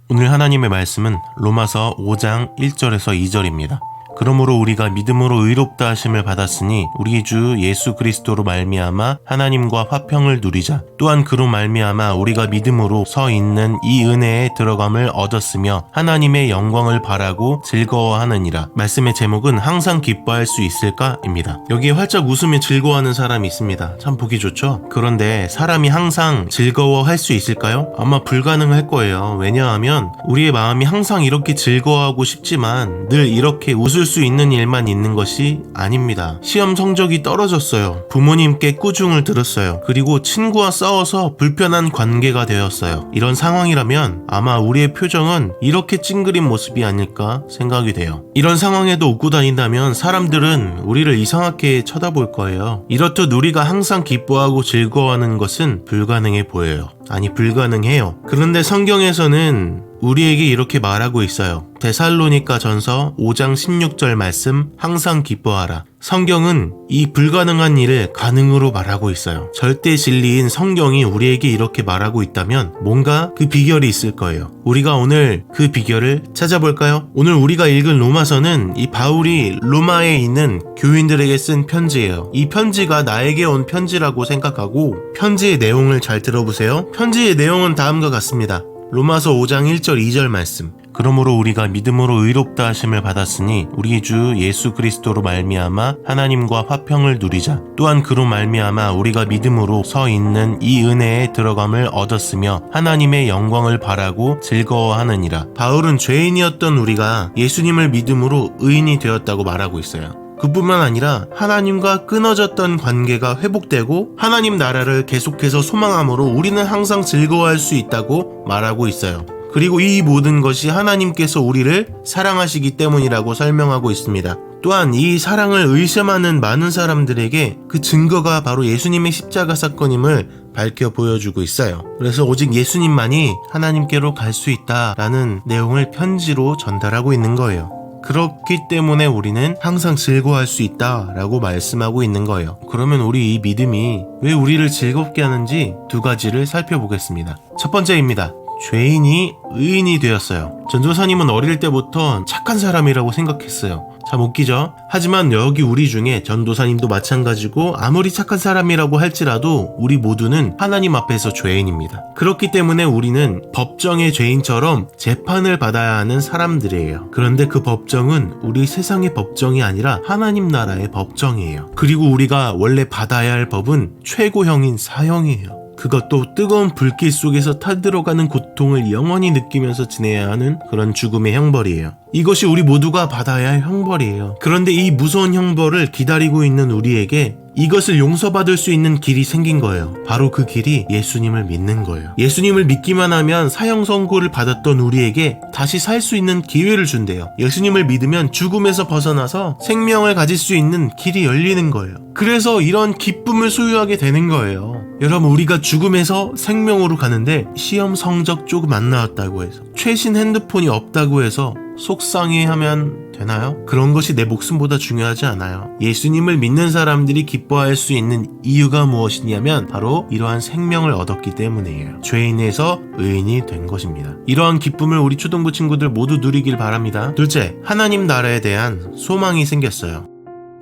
오늘 하나님의 말씀은 로마서 5장 1절에서 2절입니다. 그러므로 우리가 믿음으로 의롭다 하심을 받았으니 우리 주 예수 그리스도로 말미암아 하나님과 화평을 누리자. 또한 그로 말미암아 우리가 믿음으로 서 있는 이 은혜에 들어감을 얻었으며 하나님의 영광을 바라고 즐거워하느니라. 말씀의 제목은 항상 기뻐할 수 있을까입니다. 여기에 활짝 웃으며 즐거워하는 사람이 있습니다. 참 보기 좋죠? 그런데 사람이 항상 즐거워할 수 있을까요? 아마 불가능할 거예요. 왜냐하면 우리의 마음이 항상 이렇게 즐거워하고 싶지만 늘 이렇게 웃을 수 있는 일만 있는 것이 아닙니다. 시험 성적이 떨어졌어요. 부모님께 꾸중을 들었어요. 그리고 친구와 싸워서 불편한 관계가 되었어요. 이런 상황이라면 아마 우리의 표정은 이렇게 찡그린 모습이 아닐까 생각이 돼요. 이런 상황에도 웃고 다닌다면 사람들은 우리를 이상하게 쳐다볼 거예요. 이렇듯 우리가 항상 기뻐하고 즐거워하는 것은 불가능해 보여요. 아니, 불가능해요. 그런데 성경에서는 우리에게 이렇게 말하고 있어요. 데살로니가 전서 5장 16절 말씀, 항상 기뻐하라. 성경은 이 불가능한 일을 가능으로 말하고 있어요. 절대 진리인 성경이 우리에게 이렇게 말하고 있다면 뭔가 그 비결이 있을 거예요. 우리가 오늘 그 비결을 찾아볼까요? 오늘 우리가 읽은 로마서는 이 바울이 로마에 있는 교인들에게 쓴 편지예요. 이 편지가 나에게 온 편지라고 생각하고 편지의 내용을 잘 들어보세요. 편지의 내용은 다음과 같습니다. 로마서 5장 1절 2절 말씀. 그러므로 우리가 믿음으로 의롭다 하심을 받았으니 우리 주 예수 그리스도로 말미암아 하나님과 화평을 누리자. 또한 그로 말미암아 우리가 믿음으로 서 있는 이 은혜에 들어감을 얻었으며 하나님의 영광을 바라고 즐거워하느니라. 바울은 죄인이었던 우리가 예수님을 믿음으로 의인이 되었다고 말하고 있어요. 그뿐만 아니라 하나님과 끊어졌던 관계가 회복되고 하나님 나라를 계속해서 소망함으로 우리는 항상 즐거워할 수 있다고 말하고 있어요. 그리고 이 모든 것이 하나님께서 우리를 사랑하시기 때문이라고 설명하고 있습니다. 또한 이 사랑을 의심하는 많은 사람들에게 그 증거가 바로 예수님의 십자가 사건임을 밝혀 보여주고 있어요. 그래서 오직 예수님만이 하나님께로 갈 수 있다라는 내용을 편지로 전달하고 있는 거예요. 그렇기 때문에 우리는 항상 즐거워할 수 있다라고 말씀하고 있는 거예요. 그러면 우리 이 믿음이 왜 우리를 즐겁게 하는지 두 가지를 살펴보겠습니다. 첫 번째입니다. 죄인이 의인이 되었어요. 전도사님은 어릴 때부터 착한 사람이라고 생각했어요. 참 웃기죠? 하지만 여기 우리 중에 전도사님도 마찬가지고 아무리 착한 사람이라고 할지라도 우리 모두는 하나님 앞에서 죄인입니다. 그렇기 때문에 우리는 법정의 죄인처럼 재판을 받아야 하는 사람들이에요. 그런데 그 법정은 우리 세상의 법정이 아니라 하나님 나라의 법정이에요. 그리고 우리가 원래 받아야 할 법은 최고형인 사형이에요. 그것도 뜨거운 불길 속에서 타들어가는 고통을 영원히 느끼면서 지내야 하는 그런 죽음의 형벌이에요. 이것이 우리 모두가 받아야 할 형벌이에요. 그런데 이 무서운 형벌을 기다리고 있는 우리에게 이것을 용서받을 수 있는 길이 생긴 거예요. 바로 그 길이 예수님을 믿는 거예요. 예수님을 믿기만 하면 사형 선고를 받았던 우리에게 다시 살 수 있는 기회를 준대요. 예수님을 믿으면 죽음에서 벗어나서 생명을 가질 수 있는 길이 열리는 거예요. 그래서 이런 기쁨을 소유하게 되는 거예요. 여러분, 우리가 죽음에서 생명으로 가는데 시험 성적 조금 안 나왔다고 해서 최신 핸드폰이 없다고 해서 속상해하면 되나요? 그런 것이 내 목숨보다 중요하지 않아요. 예수님을 믿는 사람들이 기뻐할 수 있는 이유가 무엇이냐면 바로 이러한 생명을 얻었기 때문이에요. 죄인에서 의인이 된 것입니다. 이러한 기쁨을 우리 초등부 친구들 모두 누리길 바랍니다. 둘째, 하나님 나라에 대한 소망이 생겼어요.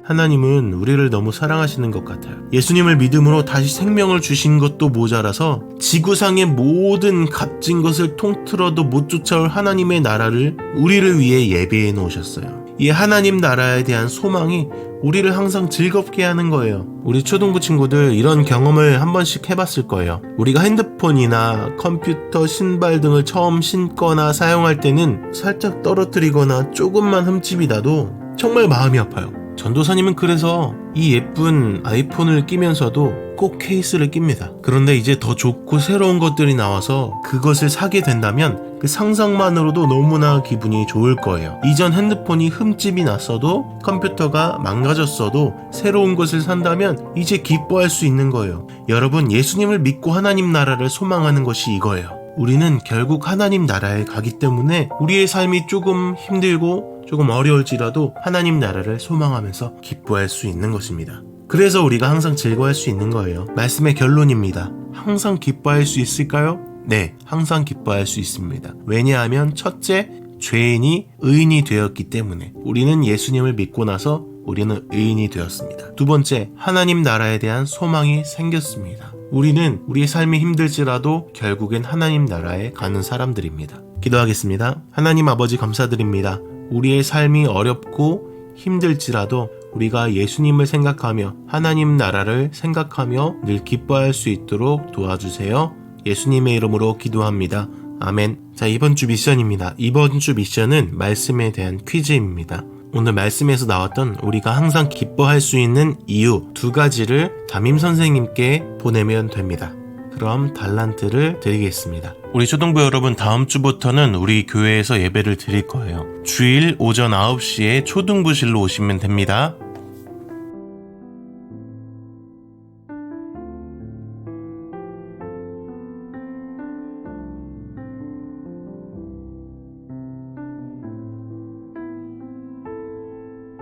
하나님은 우리를 너무 사랑하시는 것 같아요. 예수님을 믿음으로 다시 생명을 주신 것도 모자라서 지구상의 모든 값진 것을 통틀어도 못 쫓아올 하나님의 나라를 우리를 위해 예비해 놓으셨어요. 이 하나님 나라에 대한 소망이 우리를 항상 즐겁게 하는 거예요. 우리 초등부 친구들 이런 경험을 한 번씩 해봤을 거예요. 우리가 핸드폰이나 컴퓨터, 신발 등을 처음 신거나 사용할 때는 살짝 떨어뜨리거나 조금만 흠집이 나도 정말 마음이 아파요. 전도사님은 그래서 이 예쁜 아이폰을 끼면서도 꼭 케이스를 낍니다. 그런데 이제 더 좋고 새로운 것들이 나와서 그것을 사게 된다면 그 상상만으로도 너무나 기분이 좋을 거예요. 이전 핸드폰이 흠집이 났어도 컴퓨터가 망가졌어도 새로운 것을 산다면 이제 기뻐할 수 있는 거예요. 여러분, 예수님을 믿고 하나님 나라를 소망하는 것이 이거예요. 우리는 결국 하나님 나라에 가기 때문에 우리의 삶이 조금 힘들고 조금 어려울지라도 하나님 나라를 소망하면서 기뻐할 수 있는 것입니다. 그래서 우리가 항상 즐거워할 수 있는 거예요. 말씀의 결론입니다. 항상 기뻐할 수 있을까요? 네, 항상 기뻐할 수 있습니다. 왜냐하면 첫째, 죄인이 의인이 되었기 때문에 우리는 예수님을 믿고 나서 우리는 의인이 되었습니다. 두 번째, 하나님 나라에 대한 소망이 생겼습니다. 우리는 우리의 삶이 힘들지라도 결국엔 하나님 나라에 가는 사람들입니다. 기도하겠습니다. 하나님 아버지 감사드립니다. 우리의 삶이 어렵고 힘들지라도 우리가 예수님을 생각하며 하나님 나라를 생각하며 늘 기뻐할 수 있도록 도와주세요. 예수님의 이름으로 기도합니다. 아멘. 자, 이번 주 미션입니다. 이번 주 미션은 말씀에 대한 퀴즈입니다. 오늘 말씀에서 나왔던 우리가 항상 기뻐할 수 있는 이유 2가지를 담임 선생님께 보내면 됩니다. 그럼 달란트를 드리겠습니다. 우리 초등부 여러분, 다음 주부터는 우리 교회에서 예배를 드릴 거예요. 주일 오전 9시에 초등부실로 오시면 됩니다.